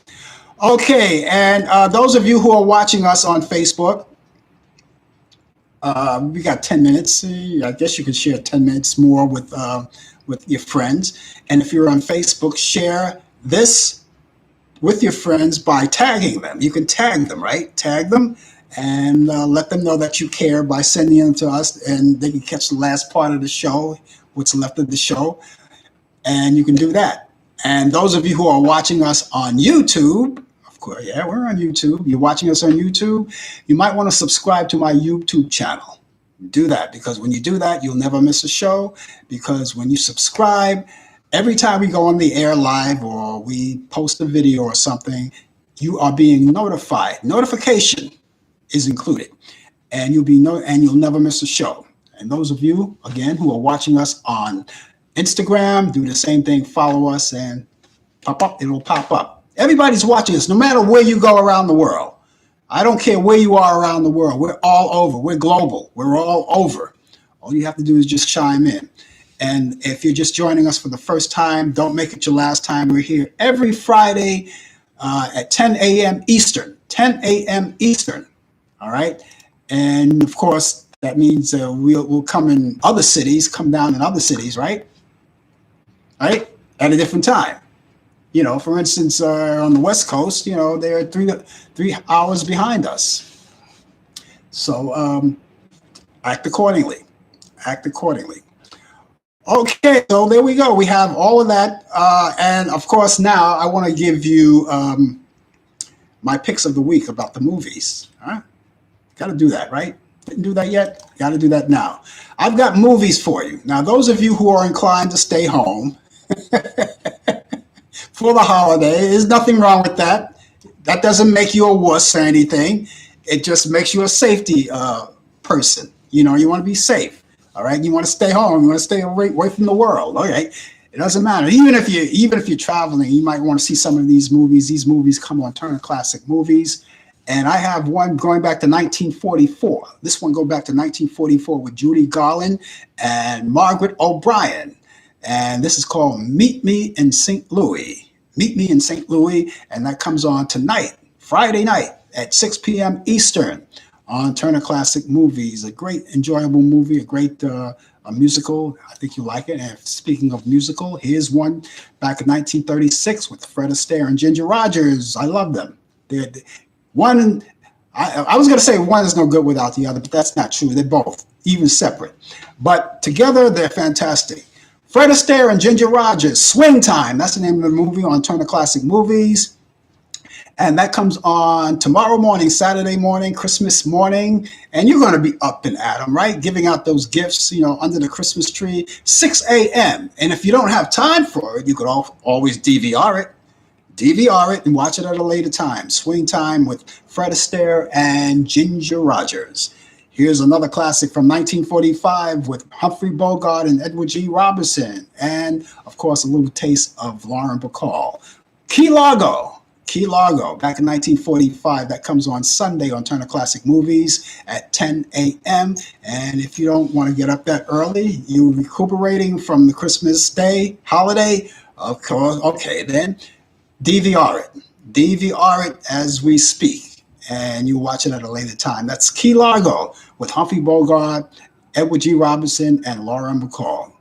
Okay, and those of you who are watching us on Facebook, we got 10 minutes. I guess you could share 10 minutes more with your friends. And if you're on Facebook, share this with your friends by tagging them. You can tag them, right? Tag them and let them know that you care by sending them to us, and they can catch the last part of the show, what's left of the show, and you can do that. And those of you who are watching us on YouTube, of course, yeah, we're on YouTube. You're watching us on YouTube. You might want to subscribe to my YouTube channel. Do that, because when you do that, you'll never miss a show. Because when you subscribe, every time we go on the air live or we post a video or something, you are being notified. Notification is included, and you'll never miss a show. And those of you, again, who are watching us on Instagram, do the same thing. Follow us and it'll pop up. Everybody's watching us, no matter where you go around the world. I don't care where you are around the world. We're all over. We're global. We're all over. All you have to do is just chime in. And if you're just joining us for the first time, don't make it your last time. We're here every Friday at 10 a.m. Eastern. 10 a.m. Eastern. All right. And of course, that means we'll come down in other cities, right? Right? At a different time. For instance, on the West Coast, they're 3 hours behind us. So act accordingly. Act accordingly. Okay, so there we go. We have all of that. And of course, now I want to give you my picks of the week about the movies. All right? Got to do that, right? Didn't do that yet? Got to do that now. I've got movies for you. Now, those of you who are inclined to stay home for the holiday, there's nothing wrong with that. That doesn't make you a wuss or anything. It just makes you a safety person. You want to be safe. All right. You want to stay home. You want to stay away from the world. Okay. It doesn't matter. Even if you're traveling, you might want to see some of these movies. These movies come on Turner Classic Movies. And I have one going back to 1944. This one go back to 1944 with Judy Garland and Margaret O'Brien. And this is called Meet Me in St. Louis. Meet Me in St. Louis. And that comes on tonight, Friday night at 6 p.m. Eastern on Turner Classic Movies. A great, enjoyable movie, a great a musical. I think you like it. And speaking of musical, here's one back in 1936 with Fred Astaire and Ginger Rogers. I love them. I was going to say one is no good without the other, but that's not true. They're both, even separate. But together, they're fantastic. Fred Astaire and Ginger Rogers, Swing Time. That's the name of the movie on Turner Classic Movies. And that comes on tomorrow morning, Saturday morning, Christmas morning. And you're going to be up and at 'em, right? Giving out those gifts, under the Christmas tree, 6 a.m. And if you don't have time for it, you could always DVR it. DVR it and watch it at a later time. Swing Time with Fred Astaire and Ginger Rogers. Here's another classic from 1945 with Humphrey Bogart and Edward G. Robinson. And, of course, a little taste of Lauren Bacall. Key Largo, back in 1945. That comes on Sunday on Turner Classic Movies at 10 a.m. And if you don't want to get up that early, you're recuperating from the Christmas Day holiday, of course, okay, then DVR it. DVR it as we speak, and you watch it at a later time. That's Key Largo with Humphrey Bogart, Edward G. Robinson, and Lauren Bacall.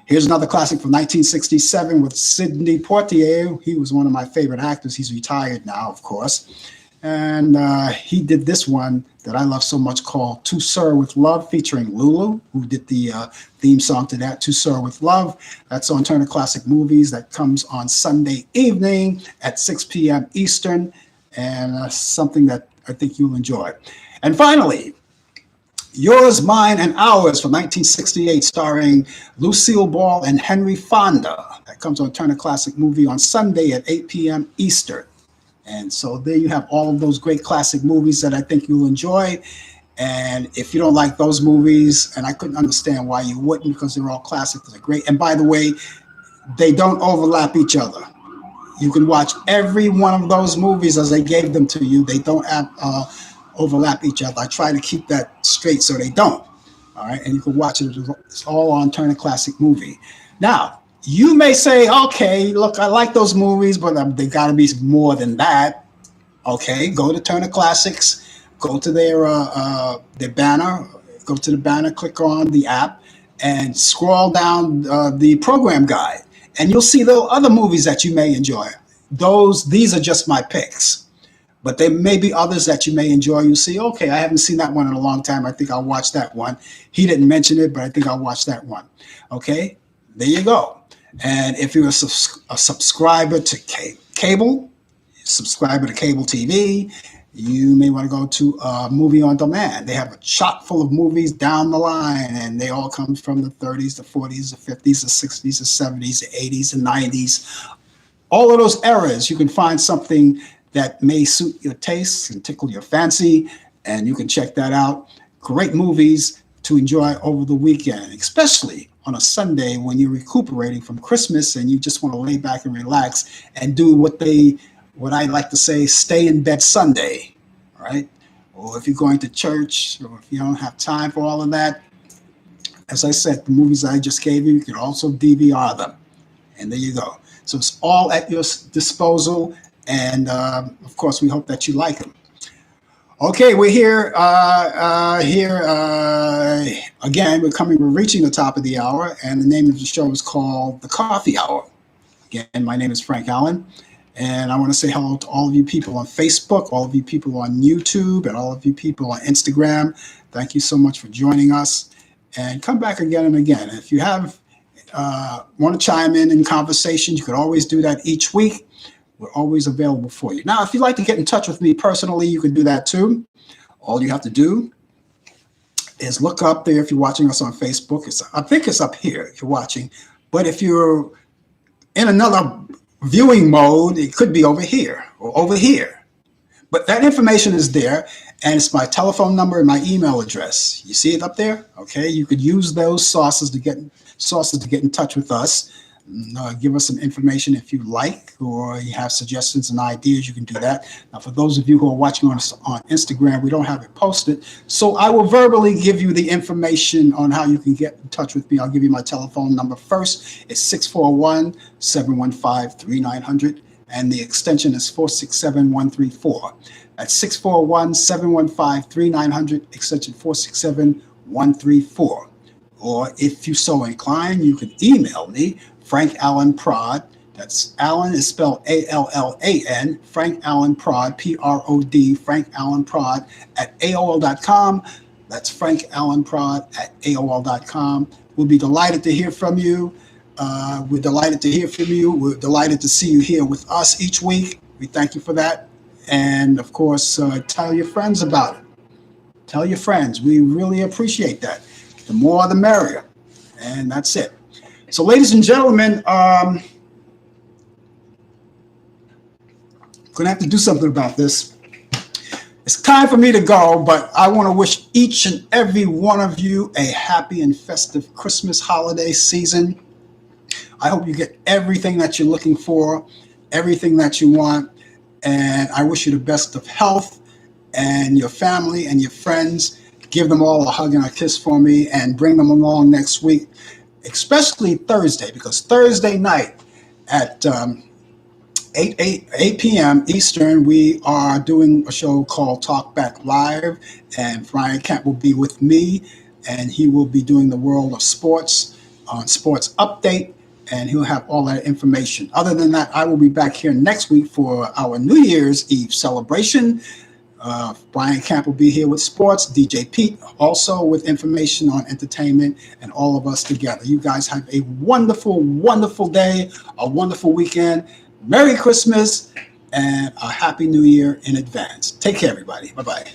Here's another classic from 1967 with Sidney Poitier. He was one of my favorite actors. He's retired now, of course. And he did this one that I love so much called To Sir with Love, featuring Lulu, who did the theme song to that, To Sir with Love. That's on Turner Classic Movies. That comes on Sunday evening at 6 p.m. Eastern, and something that I think you'll enjoy. And finally, Yours, Mine, and Ours from 1968, starring Lucille Ball and Henry Fonda. That comes on Turner Classic Movie on Sunday at 8 p.m. Eastern. And so there you have all of those great classic movies that I think you'll enjoy. And if you don't like those movies, and I couldn't understand why you wouldn't, because they're all classic, they're great. And by the way, they don't overlap each other. You can watch every one of those movies as they gave them to you. They don't overlap each other. I try to keep that straight so they don't. All right, and you can watch it. It's all on Turner Classic Movie. Now, you may say, okay, look, I like those movies, but they got to be more than that. Okay, go to Turner Classics, go to their banner, go to the banner, click on the app, and scroll down the program guide, and you'll see the other movies that you may enjoy. These are just my picks, but there may be others that you may enjoy. You see, okay, I haven't seen that one in a long time. I think I'll watch that one. He didn't mention it, but I think I'll watch that one. Okay, there you go. And if you're a subscriber to cable, subscriber to cable TV, you may want to go to Movie on Demand. They have a chock full of movies down the line, and they all come from the 30s, the 40s, the 50s, the 60s, the 70s, the 80s, the 90s. All of those eras, you can find something that may suit your tastes and tickle your fancy, and you can check that out. Great movies to enjoy over the weekend, especially on a Sunday when you're recuperating from Christmas and you just want to lay back and relax and do what I like to say, stay in bed Sunday, right? Or if you're going to church, or if you don't have time for all of that, as I said, the movies I just gave you, you can also DVR them. And there you go. So it's all at your disposal. And of course, we hope that you like them. Okay, we're here. Again, we're reaching the top of the hour, and the name of the show is called The Coffee Hour. Again, my name is Frank Allan, and I want to say hello to all of you people on Facebook, all of you people on YouTube, and all of you people on Instagram. Thank you so much for joining us, and come back again and again. If you want to chime in conversations, you can always do that each week. We're always available for you. Now, if you'd like to get in touch with me personally, you can do that too. All you have to do is look up there if you're watching us on Facebook. I think it's up here if you're watching. But if you're in another viewing mode, it could be over here or over here. But that information is there, and it's my telephone number and my email address. You see it up there? Okay, you could use those sources to get in touch with us. Give us some information if you like, or you have suggestions and ideas, you can do that. Now, for those of you who are watching us on Instagram, we don't have it posted, so I will verbally give you the information on how you can get in touch with me. I'll give you my telephone number first. It's 641-715-3900, and the extension is 467-134. That's 641-715-3900, extension 467-134. Or if you so incline, you can email me, Frank Allan Prod. That's Allan is spelled Allan, Frank Allan Prod, Prod, Frank Allan Prod at AOL.com. That's Frank Allan Prod at AOL.com. We'll be delighted to hear from you. We're delighted to hear from you. We're delighted to see you here with us each week. We thank you for that. And of course, tell your friends about it. Tell your friends. We really appreciate that. The more, the merrier. And that's it. So, ladies and gentlemen, I'm going to have to do something about this. It's time for me to go, but I want to wish each and every one of you a happy and festive Christmas holiday season. I hope you get everything that you're looking for, everything that you want, and I wish you the best of health, and your family and your friends. Give them all a hug and a kiss for me, and bring them along next week, especially Thursday, because Thursday night at 8 p.m. Eastern, we are doing a show called Talk Back Live, and Brian Kemp will be with me, and he will be doing the world of sports on Sports Update, and he'll have all that information. Other than that, I will be back here next week for our New Year's Eve celebration. Brian Camp will be here with sports, DJ Pete also with information on entertainment, and all of us together. You guys have a wonderful, wonderful day, a wonderful weekend. Merry Christmas and a Happy New Year in advance. Take care, everybody. Bye-bye.